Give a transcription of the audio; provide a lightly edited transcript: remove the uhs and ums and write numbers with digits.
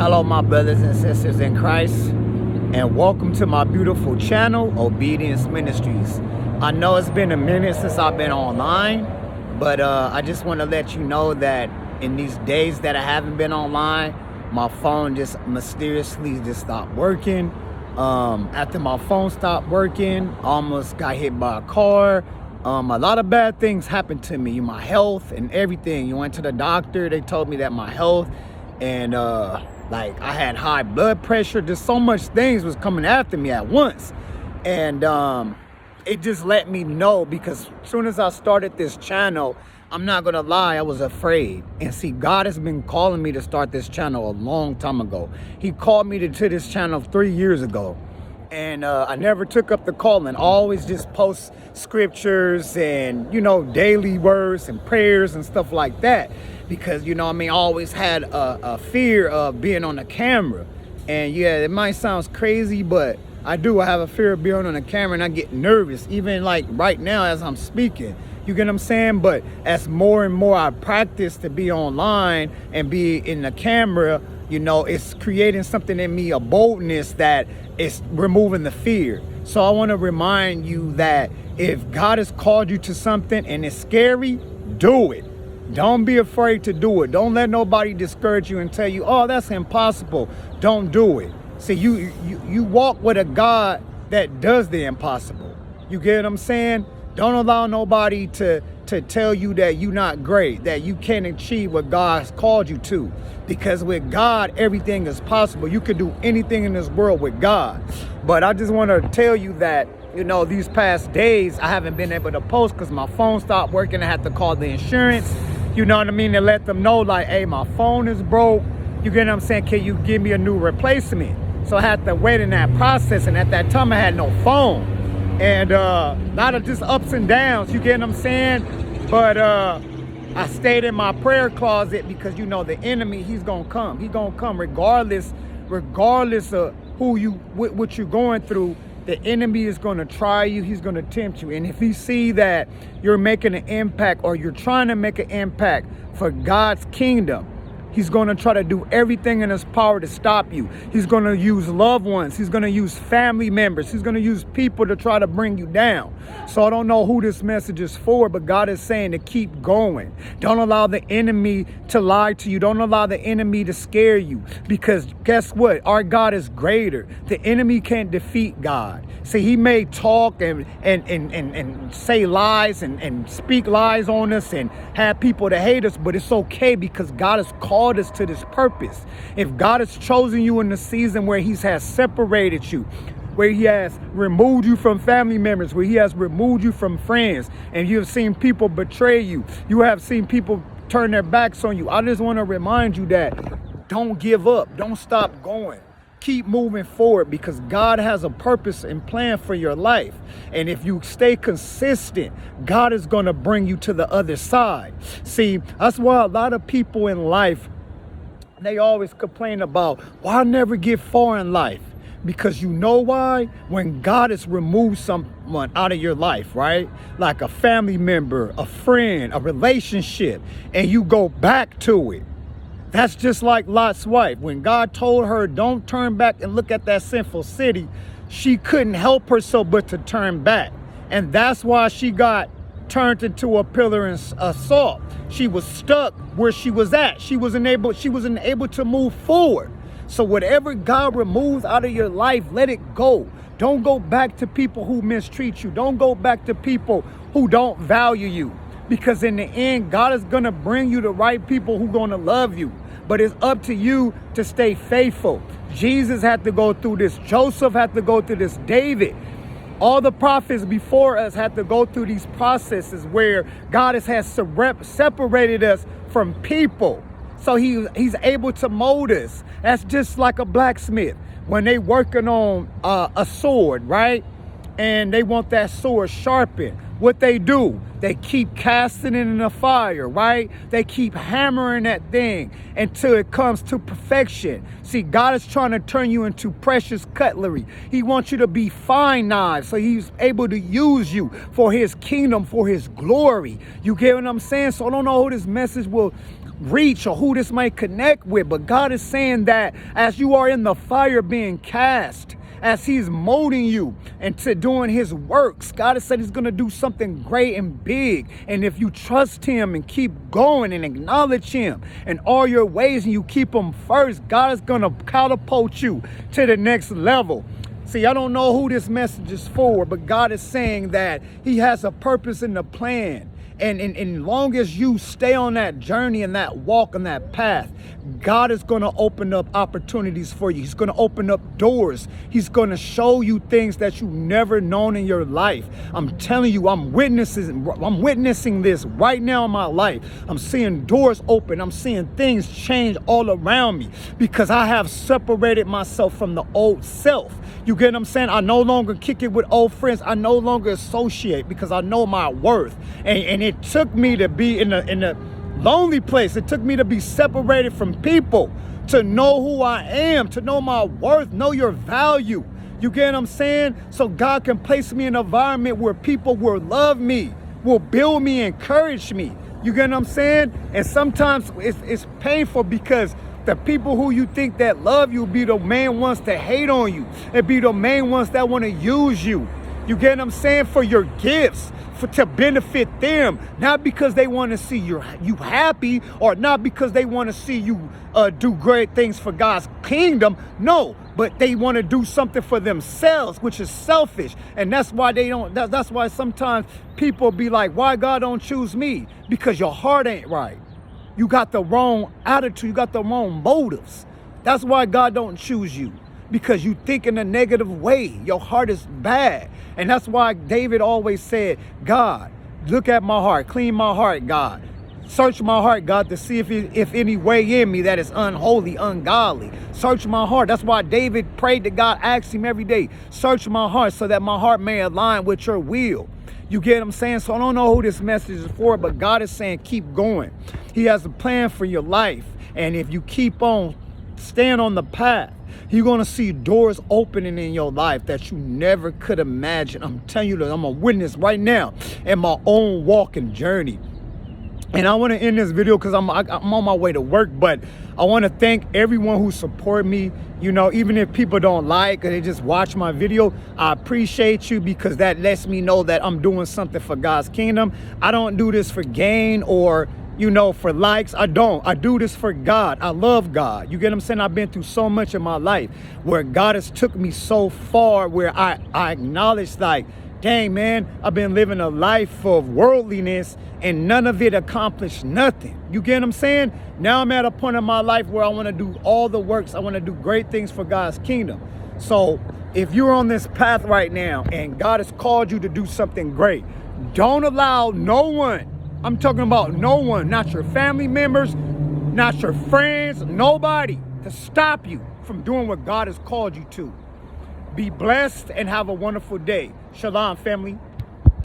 Hello, my brothers and sisters in Christ, and welcome to my beautiful channel, Obedience Ministries. I know it's been a minute since I've been online, but I just want to let you know that in these days that I haven't been online, my phone just mysteriously just stopped working. After my phone stopped working, I almost got hit by a car. A lot of bad things happened to me, my health and everything. You went to the doctor, they told me that my health and like I had high blood pressure. Just so much things was coming after me at once. And it just let me know, because as soon as I started this channel, I'm not gonna lie, I was afraid. And see, God has been calling me to start this channel a long time ago. He called me to this channel 3 years ago. And I never took up the call, and always just post scriptures and, you know, daily words and prayers and stuff like that. Because, you know, I always had a fear of being on the camera. And yeah, it might sound crazy, but I have a fear of being on the camera, and I get nervous, even like right now as I'm speaking. You get what I'm saying? But as more and more I practice to be online and be in the camera, you know, it's creating something in me, a boldness that is removing the fear. So I want to remind you that if God has called you to something and it's scary, do it. Don't be afraid to do it. Don't let nobody discourage you and tell you, oh, that's impossible. Don't do it. See, you walk with a God that does the impossible. You get what I'm saying? Don't allow nobody to tell you that you're not great, that you can't achieve what God's called you to. Because with God, everything is possible. You can do anything in this world with God. But I just want to tell you that, you know, these past days, I haven't been able to post because my phone stopped working. I had to call the insurance, you know what I mean, to let them know, like, hey, my phone is broke. You get what I'm saying? Can you give me a new replacement? So I had to wait in that process. And at that time, I had no phone. And a lot of just ups and downs, you get what I'm saying? But I stayed in my prayer closet because, you know, the enemy, he's gonna come. He's gonna come regardless of what you're going through. The enemy is gonna try you, he's gonna tempt you. And if he see that you're making an impact, or you're trying to make an impact for God's kingdom, he's going to try to do everything in his power to stop you. He's going to use loved ones. He's going to use family members. He's going to use people to try to bring you down. So I don't know who this message is for, but God is saying to keep going. Don't allow the enemy to lie to you. Don't allow the enemy to scare you. Because guess what? Our God is greater. The enemy can't defeat God. See, he may talk and say lies and speak lies on us and have people to hate us, but it's okay, because God has called us to this purpose. If God has chosen you in the season where he has separated you, where he has removed you from family members, where he has removed you from friends, and you have seen people betray you, you have seen people turn their backs on you, I just want to remind you that don't give up. Don't stop going. Keep moving forward, because God has a purpose and plan for your life. And if you stay consistent, God is going to bring you to the other side. See, that's why a lot of people in life, they always complain about, why I never get far in life. Because you know why? When God has removed someone out of your life, right? Like a family member, a friend, a relationship, and you go back to it. That's just like Lot's wife. When God told her, don't turn back and look at that sinful city, she couldn't help herself but to turn back. And that's why she got turned into a pillar and salt. She was stuck where she was at. She wasn't able to move forward. So whatever God removes out of your life, let it go. Don't go back to people who mistreat you. Don't go back to people who don't value you. Because in the end, God is going to bring you the right people who are going to love you. But it's up to you to stay faithful. Jesus had to go through this. Joseph had to go through this. David. All the prophets before us had to go through these processes where God has separated us from people. So he's able to mold us. That's just like a blacksmith. When they working on a sword, right? And they want that sword sharpened. What they do, they keep casting it in the fire, right? They keep hammering that thing until it comes to perfection. See, God is trying to turn you into precious cutlery. He wants you to be fine knives, so he's able to use you for his kingdom, for his glory. You get what I'm saying? So I don't know who this message will reach or who this might connect with. But God is saying that as you are in the fire being cast, as he's molding you into doing his works, God has said he's going to do something great and big. And if you trust him and keep going and acknowledge him in all your ways and you keep him first, God is going to catapult you to the next level. See, I don't know who this message is for, but God is saying that he has a purpose and a plan. And long as you stay on that journey and that walk and that path, God is going to open up opportunities for you. He's going to open up doors. He's going to show you things that you've never known in your life. I'm telling you, I'm witnessing this right now in my life. I'm seeing doors open. I'm seeing things change all around me because I have separated myself from the old self. You get what I'm saying? I no longer kick it with old friends. I no longer associate because I know my worth. And it took me to be in a lonely place. It took me to be separated from people, to know who I am, to know my worth, know your value. You get what I'm saying? So God can place me in an environment where people will love me, will build me, encourage me. You get what I'm saying? And sometimes it's painful because the people who you think that love you be the main ones to hate on you. It be the main ones that want to use you. You get what I'm saying? For your gifts, to benefit them, not because they want to see you happy, or not because they want to see you do great things for God's kingdom. No, but they want to do something for themselves, which is selfish. And that's why they don't. That's why sometimes people be like, "Why God don't choose me?" Because your heart ain't right. You got the wrong attitude. You got the wrong motives. That's why God don't choose you. Because you think in a negative way. Your heart is bad. And that's why David always said, God, look at my heart. Clean my heart, God. Search my heart, God, to see if any way in me that is unholy, ungodly. Search my heart. That's why David prayed to God, asked him every day, search my heart so that my heart may align with your will. You get what I'm saying? So I don't know who this message is for, but God is saying keep going. He has a plan for your life. And if you keep on staying on the path, you're going to see doors opening in your life that you never could imagine. I'm telling you that I'm a witness right now in my own walking journey. And I want to end this video because I'm on my way to work, but I want to thank everyone who support me. You know, even if people don't like or they just watch my video, I appreciate you because that lets me know that I'm doing something for God's kingdom. I don't do this for gain or, you know, for likes. I don't. I do this for God. I love God. You get what I'm saying? I've been through so much in my life where God has took me so far where I acknowledge, like, dang, man, I've been living a life of worldliness and none of it accomplished nothing. You get what I'm saying? Now I'm at a point in my life where I want to do all the works. I want to do great things for God's kingdom. So if you're on this path right now and God has called you to do something great, don't allow no one, I'm talking about no one, not your family members, not your friends, nobody, to stop you from doing what God has called you to. Be blessed and have a wonderful day. Shalom, family.